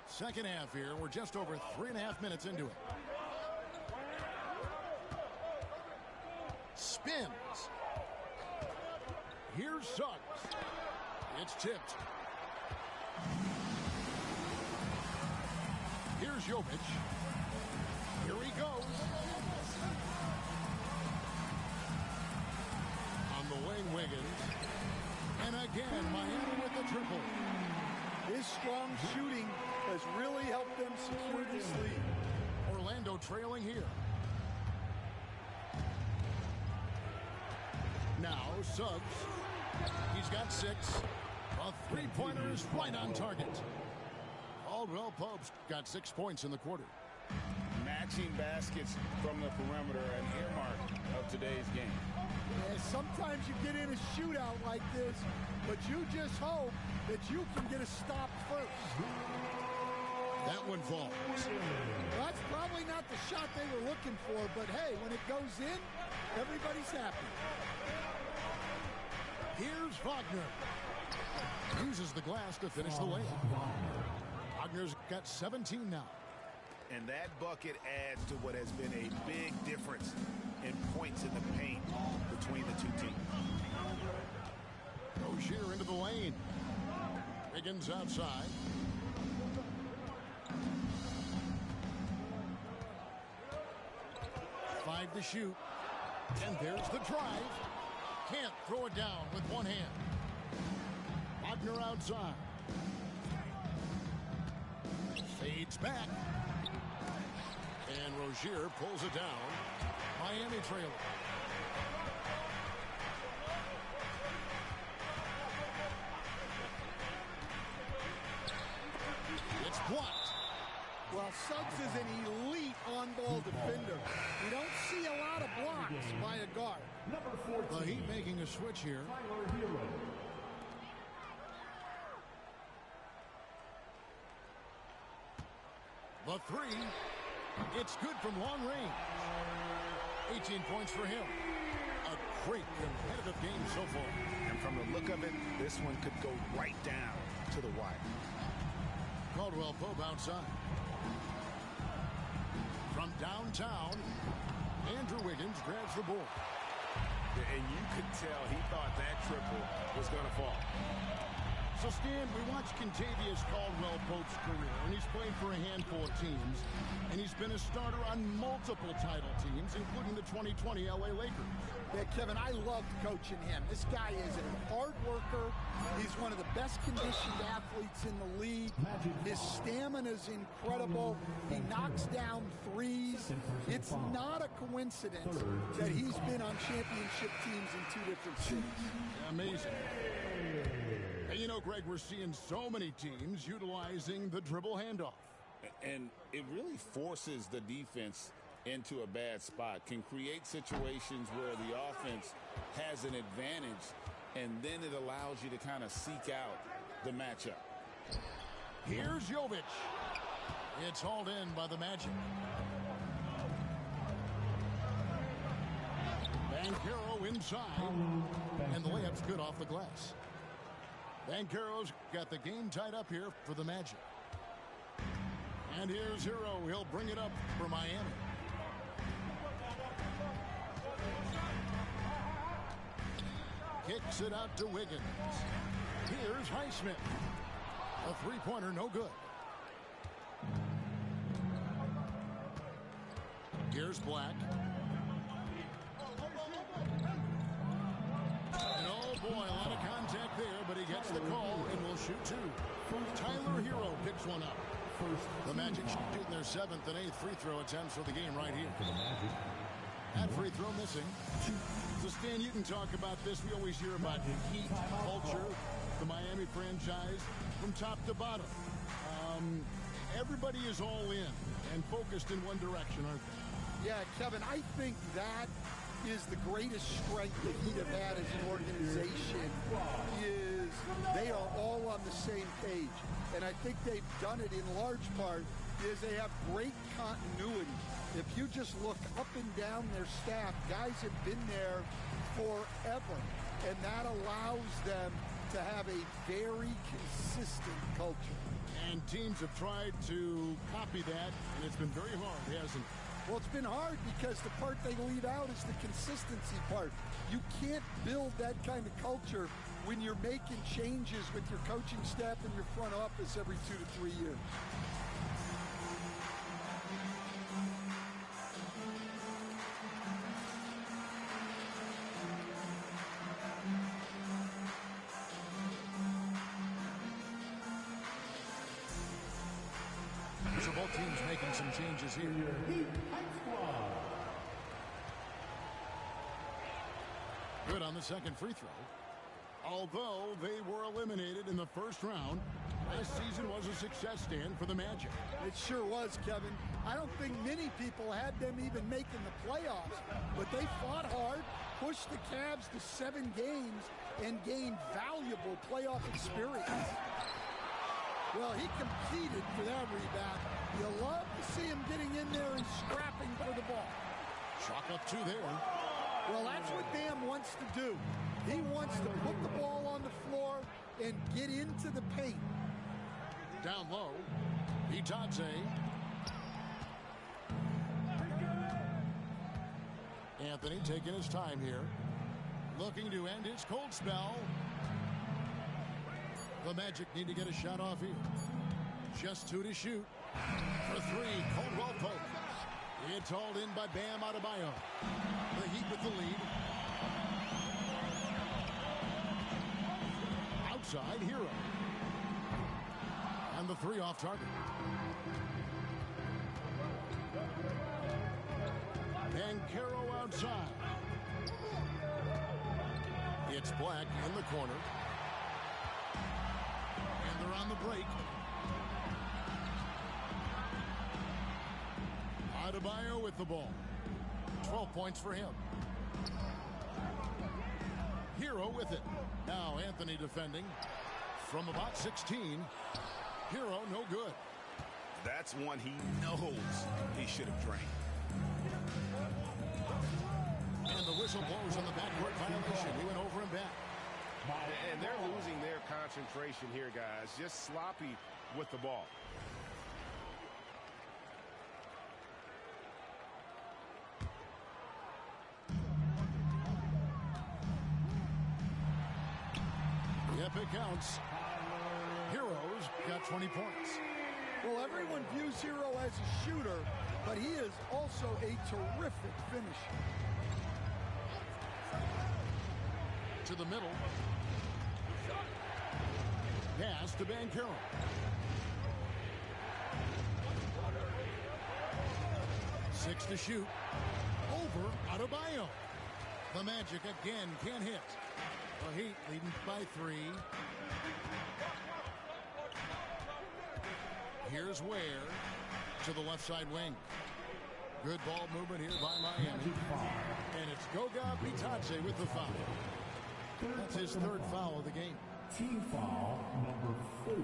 Second half here. We're just over 3.5 minutes into it. Spins. Here's Suggs. It's tipped. Here's Jovic. Here he goes. On the wing, Wiggins. And again, Miami with the triple. His strong shooting has really helped them secure this lead. Orlando trailing here. No Suggs. He's got 6. A three-pointer is right on target. Caldwell Pope's got 6 points in the quarter. Matching baskets from the perimeter, an earmark of today's game. Yeah, sometimes you get in a shootout like this, but you just hope that you can get a stop first. That one falls. Well, that's probably not the shot they were looking for, but hey, when it goes in, everybody's happy. Here's Wagner. Uses the glass to finish the layup. Wagner's got 17 now. And that bucket adds to what has been a big difference in points in the paint between the two teams. Rozier into the lane. Wiggins outside. Five to shoot. And there's the drive. Can't throw it down with one hand. Wagner outside. Fades back. And Rozier pulls it down. Miami trailing. It's blocked. Well, Suggs is an elite on-ball defender. You don't see a lot of blocks by a guard. Number 14. The Heat making a switch here. The three. It's good from long range. 18 points for him. A great competitive game so far. And from the look of it, this one could go right down to the wire. Caldwell Pope outside. From downtown, Andrew Wiggins grabs the ball. And you could tell he thought that triple was going to fall. So, Stan, we watched Kentavious Caldwell Pope's career, and he's played for a handful of teams, and he's been a starter on multiple title teams, including the 2020 LA Lakers. Yeah, Kevin, I loved coaching him. This guy is a hard worker. He's one of the best conditioned athletes in the league. His stamina is incredible. He knocks down threes. It's not a coincidence that he's been on championship teams in 2 different cities. Amazing. And you know, Greg, we're seeing so many teams utilizing the dribble handoff. And it really forces the defense into a bad spot, can create situations where the offense has an advantage, and then it allows you to kind of seek out the matchup. Here's Jovic. It's hauled in by the Magic. Banchero inside, and the layup's good off the glass. Banchero's got the game tied up here for the Magic. And here's Hero. He'll bring it up for Miami. Kicks it out to Wiggins. Here's Highsmith. A three-pointer, no good. Here's Black. And oh boy, a lot of contact there, but he gets the call and will shoot two. Tyler Hero picks one up. The Magic shooting their 7th and 8th free throw attempts for the game right here. That free throw missing. So, Stan, you can talk about this. We always hear about Heat culture, the Miami franchise, from top to bottom. Everybody is all in and focused in one direction, aren't they? Yeah, Kevin, I think that is the greatest strength the Heat have had as an organization, is they are all on the same page. And I think they've done it in large part is they have great continuity. If you just look up and down their staff, guys have been there forever. And that allows them to have a very consistent culture. And teams have tried to copy that, and it's been very hard, hasn't it? Well, it's been hard because the part they leave out is the consistency part. You can't build that kind of culture when you're making changes with your coaching staff and your front office every 2 to 3 years. So both teams making some changes here. Good on the a second free throw. Although they were eliminated in the first round, last season was a success stand for the Magic. It sure was, Kevin. I don't think many people had them even making the playoffs, but they fought hard, pushed the Cavs to 7 games, and gained valuable playoff experience. Well, he competed for that rebound. You love to see him getting in there and scrapping for the ball. Chalk up 2 there. Well, that's what Bam wants to do. He wants to put the ball on the floor and get into the paint. Down low, Bitadze. Anthony taking his time here, looking to end his cold spell. The Magic need to get a shot off here. Just 2 to shoot. For 3, Caldwell Pope. It's hauled in by Bam Adebayo. The Heat with the lead. Outside, Hero. And the 3 off target. Banchero outside. It's Black in the corner. And they're on the break. Adebayo with the ball. 12 points for him. Hero with it. Now Anthony defending from about 16. Hero no good. That's one he knows he should have drained. And the whistle blows on the backcourt violation. He went over and back. And they're losing their concentration here, guys. Just sloppy with the ball. Yep, it counts. Hero's got 20 points. Well, everyone views Hero as a shooter, but he is also a terrific finisher. To the middle. Pass to Banchero. Six to shoot. Over Adebayo. The Magic again can't hit. The Heat leading by 3. Here's Ware to the left side wing. Good ball movement here by Miami. And it's Goga Bitadze with the foul. That's his 3rd foul of the game. Team foul number 4.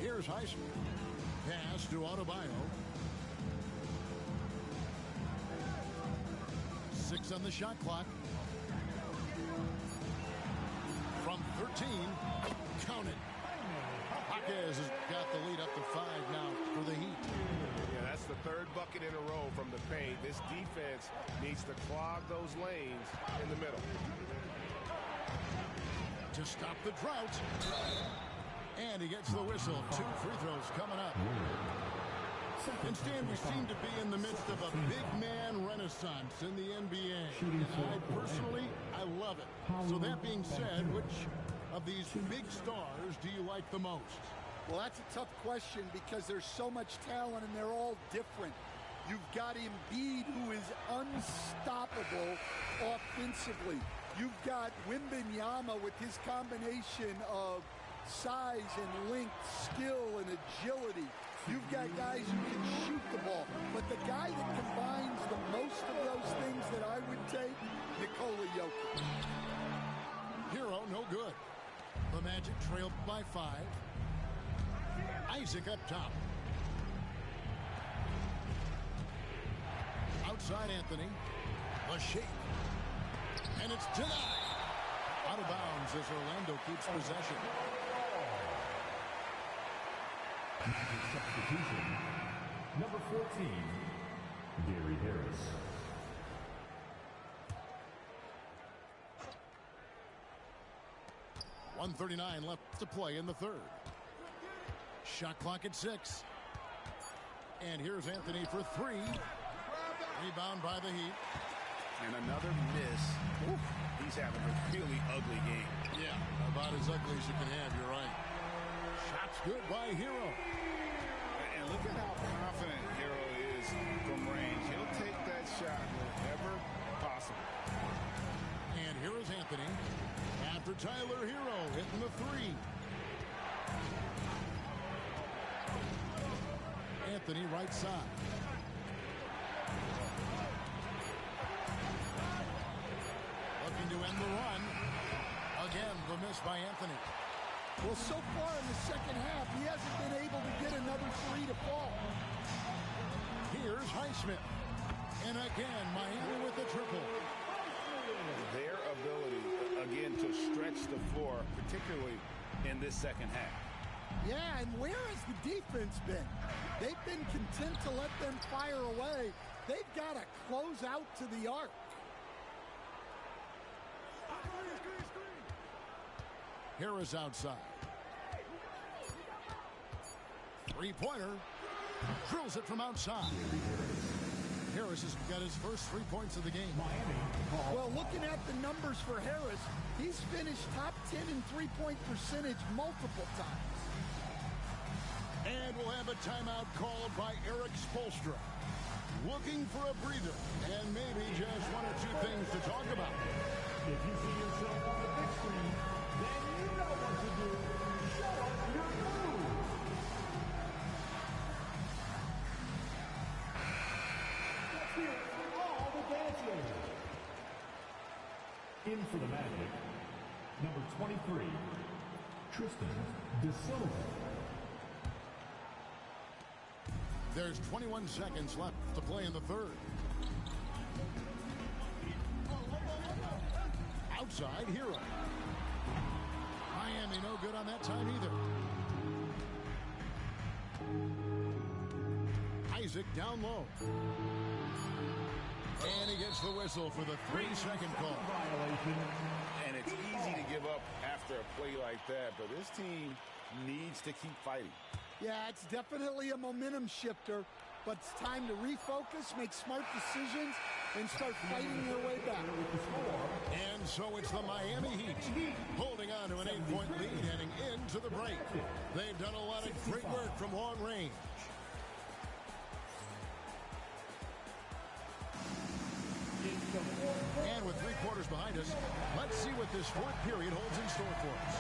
Here's Heisman. Pass to Adebayo. 6 on the shot clock. From 13, count it. Jaquez has got the lead up to 5 now for the Heat. Yeah, that's the 3rd bucket in a row from the paint. This defense needs to clog those lanes in the middle. To stop the drought. And he gets the whistle. 2 free throws coming up. Instead, we seem to be in the midst of a big man renaissance in the NBA. I love it. So that being said, which of these big stars do you like the most? Well, that's a tough question because there's so much talent and they're all different. You've got Embiid, who is unstoppable offensively. You've got Wembanyama with his combination of size and length, skill and agility. You've got guys who can shoot the ball. But the guy that combines the most of those things that I would take, Nikola Jokic. Hero, no good. The Magic trailed by 5. Isaac up top. Outside Anthony. The shake. And it's denied. Out of bounds as Orlando keeps possession. Substitution. Number 14, Gary Harris. .139 left to play in the 3rd. Shot clock at 6. And here's Anthony for 3. Rebound by the Heat. And another miss. Oof. He's having a really ugly game. Yeah, about as ugly as you can have, you're right. Shots good by Hero. And look at how confident Hero is from range. He'll take that shot wherever awesome. And here is Anthony. After Tyler Hero hitting the three. Anthony right side. Looking to end the run. Again, the miss by Anthony. Well, so far in the second half, he hasn't been able to get another three to fall. Here's Highsmith. And again, Miami with the triple. Their ability, again, to stretch the floor, particularly in this second half. Yeah, and where has the defense been? They've been content to let them fire away. They've got to close out to the arc. Harris outside. Three-pointer. Drills it from outside. Harris has got his first 3 points of the game. Well, looking at the numbers for Harris, he's finished top 10 in three-point percentage multiple times. And we'll have a timeout called by Eric Spoelstra. Looking for a breather and maybe just one or two things to talk about. If you see yourself on the big screen, then you know what to do. Show us your moves. Let's hear it for all the dancers. In for the Magic, number 23, Tristan De Silva. There's 21 seconds left to play in the third. Outside, Hero. Miami no good on that time either. Isaac down low. And he gets the whistle for the 3-second call. And it's easy to give up after a play like that, but this team needs to keep fighting. Yeah, it's definitely a momentum shifter, but it's time to refocus, make smart decisions, and start fighting their way back. And so it's the Miami Heat holding on to an 8-point lead heading into the break. They've done a lot of great work from long range. And with 3 quarters behind us, let's see what this fourth period holds in store for us.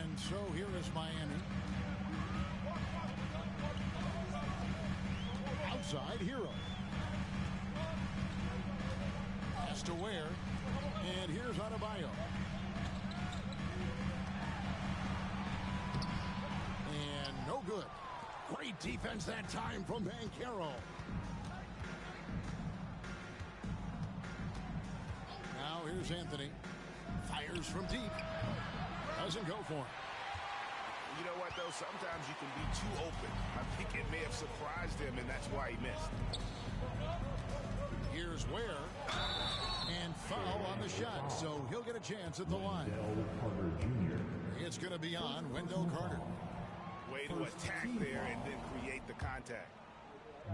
And so here is Miami. Outside, Hero. Has to wear. And here's Adebayo. And no good. Great defense that time from Banchero. Now here's Anthony. Fires from deep. Doesn't go for him. You know what, though? Sometimes you can be too open. I think it may have surprised him, and that's why he missed. Here's Ware. And foul on the shot, so he'll get a chance at the line. Carter Jr. It's going to be on Wendell Carter. Way to attack there and then create the contact.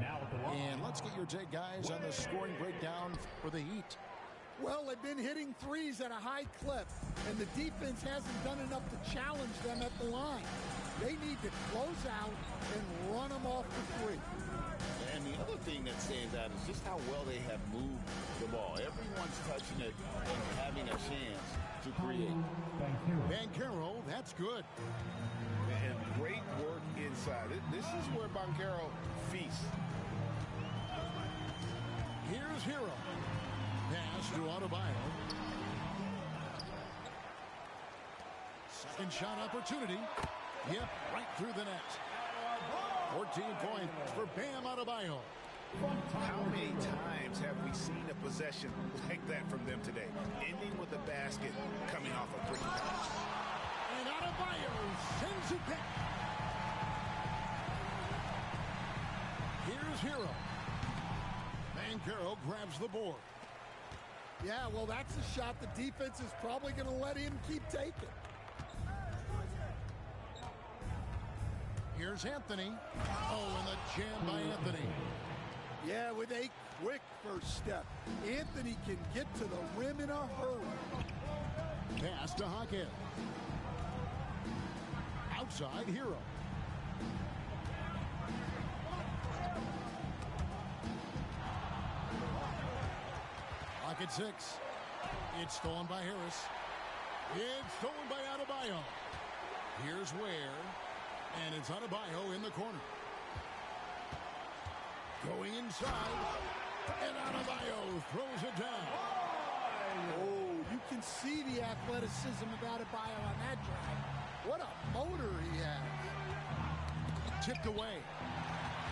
Now at the line. And let's get your take, guys, on the scoring breakdown for the Heat. Well, they've been hitting threes at a high clip, and the defense hasn't done enough to challenge them at the line. They need to close out and run them off the three. And the other thing that stands out is just how well they have moved the ball. Everyone's touching it and having a chance to create. Banchero, that's good. And great work inside. This is where Banchero feasts. Here's Hero. Pass to Adebayo. Second shot opportunity. Yep, right through the net. 14 points for Bam Adebayo. How many times have we seen a possession like that from them today? Ending with a basket coming off a pretty pass. And Adebayo sends it back. Here's Hero. Banchero grabs the board. Yeah, well, that's a shot the defense is probably going to let him keep taking. Here's Anthony. Oh, and the jam by Anthony. Yeah, with a quick first step. Anthony can get to the rim in a hurry. Pass to Hackett. Outside Hero. Pocket 6. It's stolen by Harris. It's stolen by Adebayo. Here's Ware. And it's Adebayo in the corner. Going inside. And Adebayo throws it down. Oh, you can see the athleticism of Adebayo on that drive. What a motor he has. Tipped away.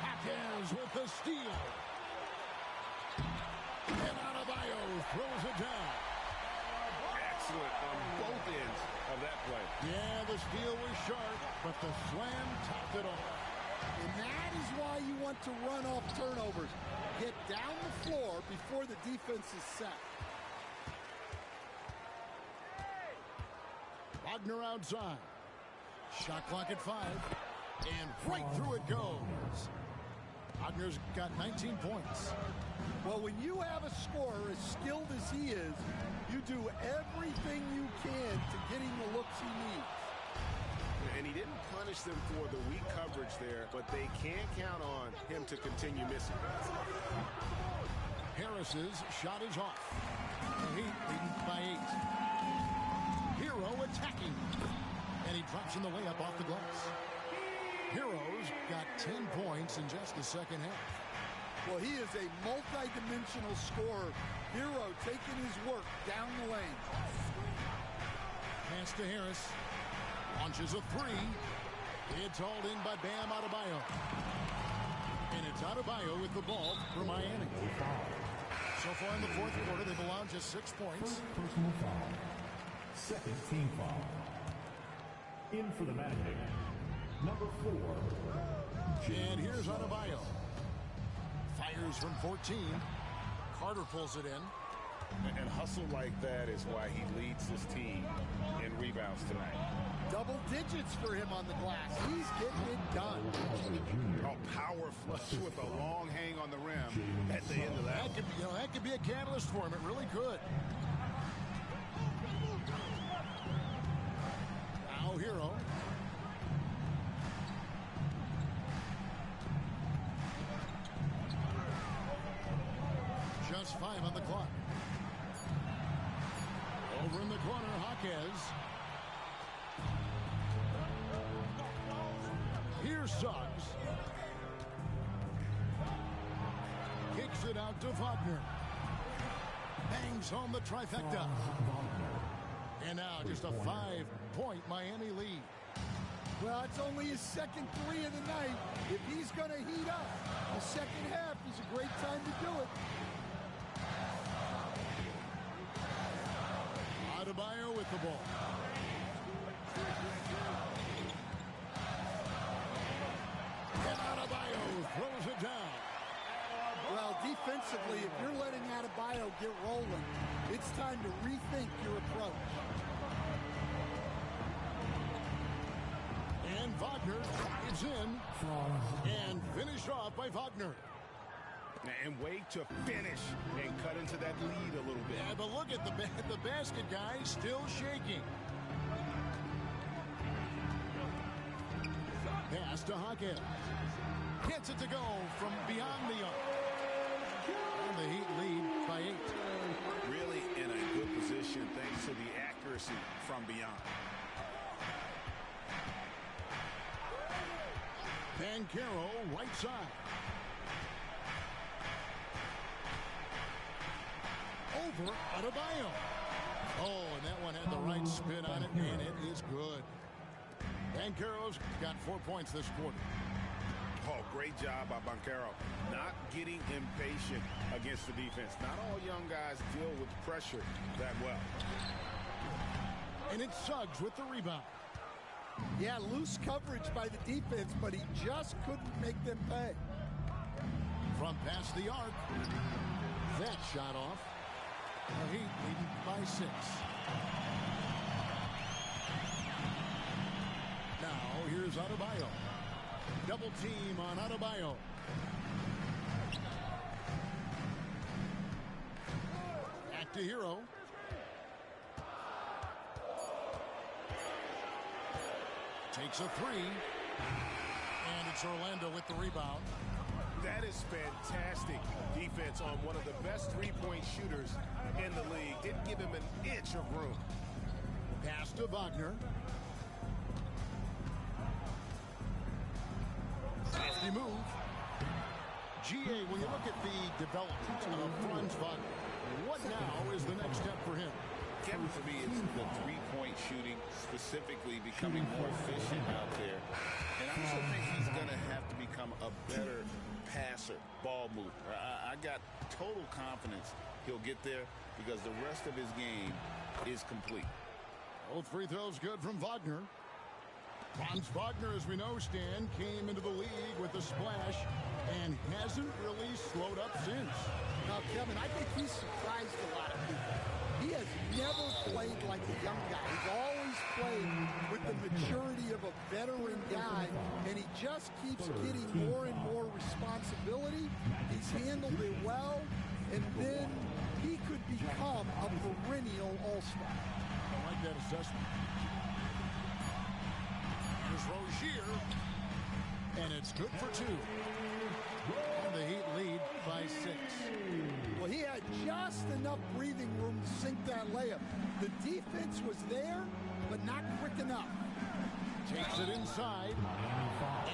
Hackers with the steal. And Adebayo throws it down. Excellent on both ends of that play. Yeah, the steal was sharp, but the slam topped it off. And that is why you want to run off turnovers. Get down the floor before the defense is set. Wagner outside. Shot clock at 5. And right through it goes. Wagner's got 19 points. Well, when you have a scorer as skilled as he is, you do everything you can to get him the looks he needs. And he didn't punish them for the weak coverage there, but they can't count on him to continue missing. Harris's shot is off. The Heat leading by 8. Hero attacking. And he drops in the layup off the glass. Hero's got 10 points in just the second half. Well, he is a multi-dimensional scorer. Hero taking his work down the lane. Pass to Harris. Launches a 3. It's hauled in by Bam Adebayo. And it's Adebayo with the ball for Miami. So far in the fourth quarter, they've allowed just 6 points. Personal foul. Second team foul. In for the Magic, number 4. And here's Adebayo. Fires from 14. Carter pulls it in. And hustle like that is why he leads his team in rebounds tonight. Double digits for him on the glass. He's getting it done. A power flush with a long hang on the rim at the end of that. That could be a catalyst for him. It really could. Now Hero. Just 5 on the clock. Over in the corner, Jaquez. Here's Suggs. Kicks it out to Wagner. Bangs home the trifecta. And now just a 5-point Miami lead. Well, it's only his second 3 of the night. If he's going to heat up, the second half is a great time to do it. Adebayo with the ball. And Adebayo throws it down. Well, defensively, if you're letting Adebayo get rolling, it's time to rethink your approach. And Wagner is in. And finished off by Wagner. And wait to finish and cut into that lead a little bit. Yeah, but look at the basket guy still shaking. Pass to Hackett. Gets it to go from beyond the arc. And the Heat lead by 8. Really in a good position thanks to the accuracy from beyond. Banchero right side. Over Adebayo. Oh, and that one had the right spin on it, and it is good. Banchero's got 4 points this quarter. Oh, great job by Banchero. Not getting impatient against the defense. Not all young guys deal with pressure that well. And it's Suggs with the rebound. Yeah, loose coverage by the defense, but he just couldn't make them pay. From past the arc. That shot off. The Heat leading by 6. Now here's Adebayo. Double team on Adebayo. Back to Hero. Takes a three. And it's Orlando with the rebound. That is fantastic defense on one of the best three-point shooters in the league. Didn't give him an inch of room. Pass to Wagner. Safety move. GA, when you look at the development of Franz Wagner, what now is the next step for him? Kevin, for me, it's the three-point shooting, specifically becoming more efficient out there. And I also think he's going to have to become a better passer, ball mover. I got total confidence he'll get there because the rest of his game is complete. Both free throws good from Wagner. Franz Wagner, as we know, Stan, came into the league with a splash and hasn't really slowed up since. Now, Kevin, I think he's surprised a lot of people. He has never played like a young guy. He's always played with the maturity of a veteran guy, and he just keeps getting more and more responsibility. He's handled it well, and then he could become a perennial all-star. I like that assessment. Here's Rozier, and it's good for two. And the Heat lead by 6. Well, he had just enough breathing room to sink that layup. The defense was there, but not quick enough. Takes it inside.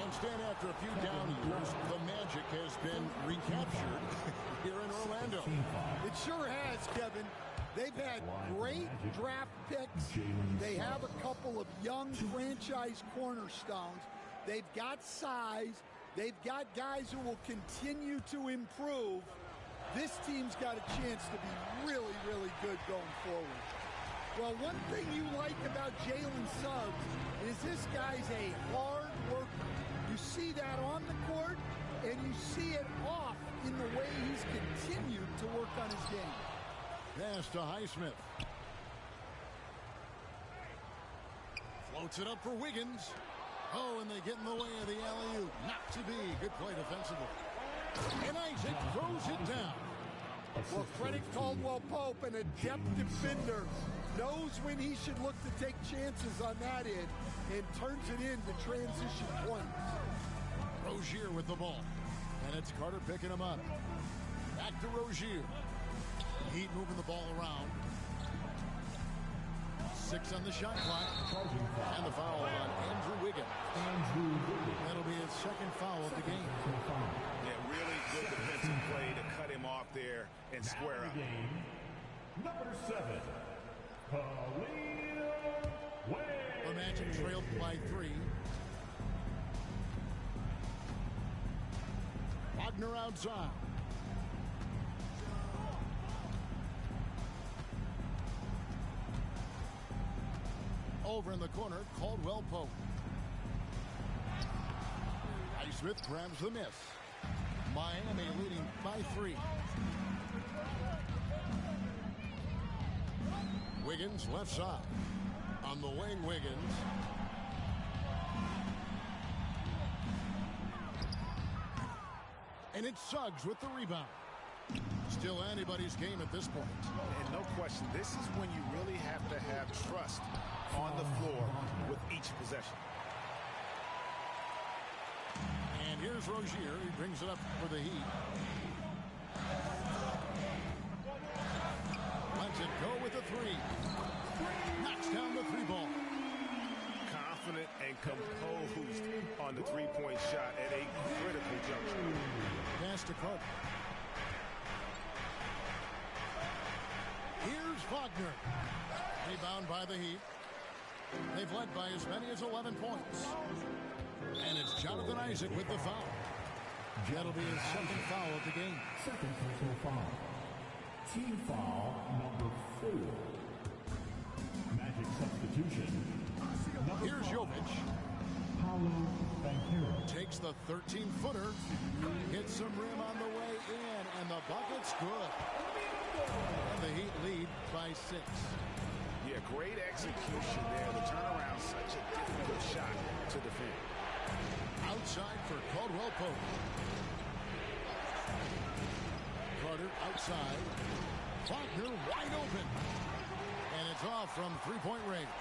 And Stan, after a few down years, the magic has been recaptured here in Orlando. It sure has, Kevin. They've had great draft picks. They have a couple of young franchise cornerstones. They've got size. They've got guys who will continue to improve. This team's got a chance to be really, really good going forward. Well, one thing you like about Jalen Suggs is this guy's a hard worker. You see that on the court, and you see it off in the way he's continued to work on his game. Pass to Highsmith. Floats it up for Wiggins. Oh, and they get in the way of the alley-oop. Not to be. Good play defensively. And Isaac throws it down. Well, credit Caldwell Pope, an adept defender, knows when he should look to take chances on that end and turns it into transition points. Rozier with the ball. And it's Carter picking him up. Back to Rozier. Heat moving the ball around. 6 on the shot clock. And the foul on Andrew Wiggins. That'll be his second foul of the game. Yeah, really good defensive play to cut him off there and square up. Number 7, The Magic trailed by 3. Wagner outside. Over in the corner, Caldwell Pope. Highsmith grabs the miss. Miami leading by 3. Wiggins left side. On the wing, Wiggins. And it's Suggs with the rebound. Still anybody's game at this point. And no question, this is when you really have to have trust on the floor with each possession. And here's Rozier. He brings it up for the Heat. Lets it go with a 3. Knocks down the 3 ball. Confident and composed on the three-point shot at a critical juncture. Pass to Carter. Here's Wagner. Rebound by the Heat. They've led by as many as 11 points. And it's Jonathan Isaac with the foul. That'll be his second foul of the game. second personal foul. Team foul number 4. Magic substitution. Here's Jovic. PAOLO Banchero. Takes the 13-footer. Hits some rim on the way in, and the bucket's good. And the Heat lead by 6. Yeah, great execution there. The turnaround, such a difficult shot to defend. Outside for Caldwell Pope. Carter outside. Wagner wide open. And it's off from three-point range.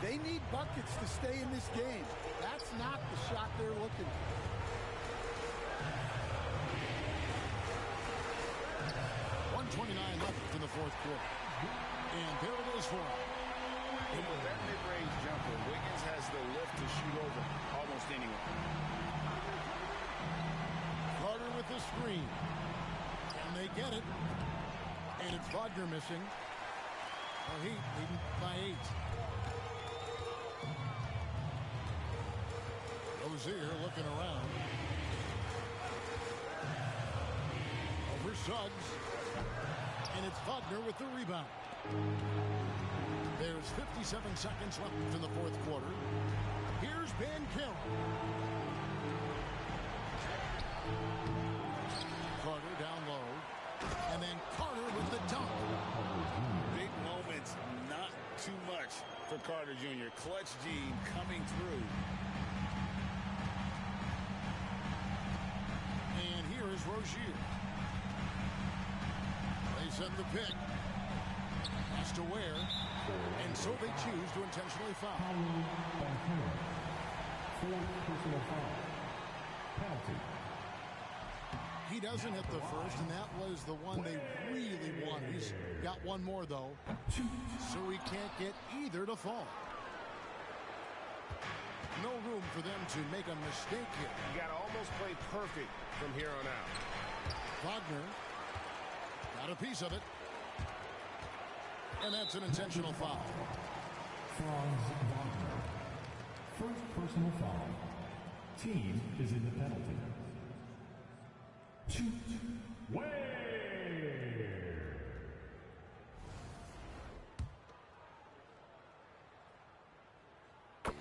They need buckets to stay in this game. That's not the shot they're looking for. 1:29 left in the fourth quarter. And there it is for him. And with that mid-range jumper, Wiggins has the lift to shoot over almost anyone. Carter with the screen. And they get it. And it's Wagner missing. Well, Heat leading by 8. Rozier looking around. Over Suggs. And it's Wagner with the rebound. There's 57 seconds left in the fourth quarter. Here's Banchero. Carter down low. And then Carter with the dunk. Big moments, not too much for Carter Jr. Clutch gene coming through. And here is Rozier. They send the pick. Has to wear. And so they choose to intentionally foul. Personal foul. Penalty. He doesn't hit the first, and that was the one they really wanted. He's got one more, though, so he can't get either to fall. No room for them to make a mistake here. You got to almost play perfect from here on out. Wagner got a piece of it. And that's an intentional foul. Franz Wagner. First personal foul. Team is in the penalty.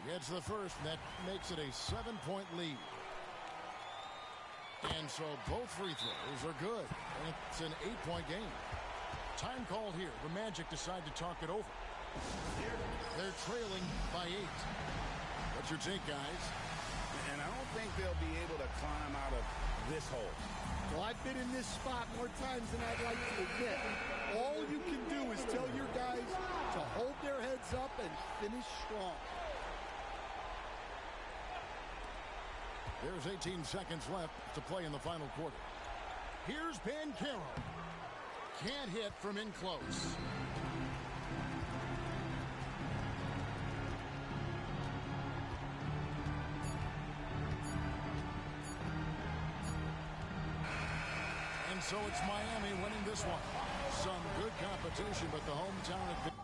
Gets the first, and that makes it a 7-point lead. And so both free throws are good. And it's an 8-point game. Time called here. The Magic decide to talk it over. They're trailing by 8. What's your take, guys? And I don't think they'll be able to climb out of this hole. Well, I've been in this spot more times than I'd like to admit. All you can do is tell your guys to hold their heads up and finish strong. There's 18 seconds left to play in the final quarter. Here's Banchero. Can't hit from in close. And so it's Miami winning this one. Some good competition, but the hometown advantage.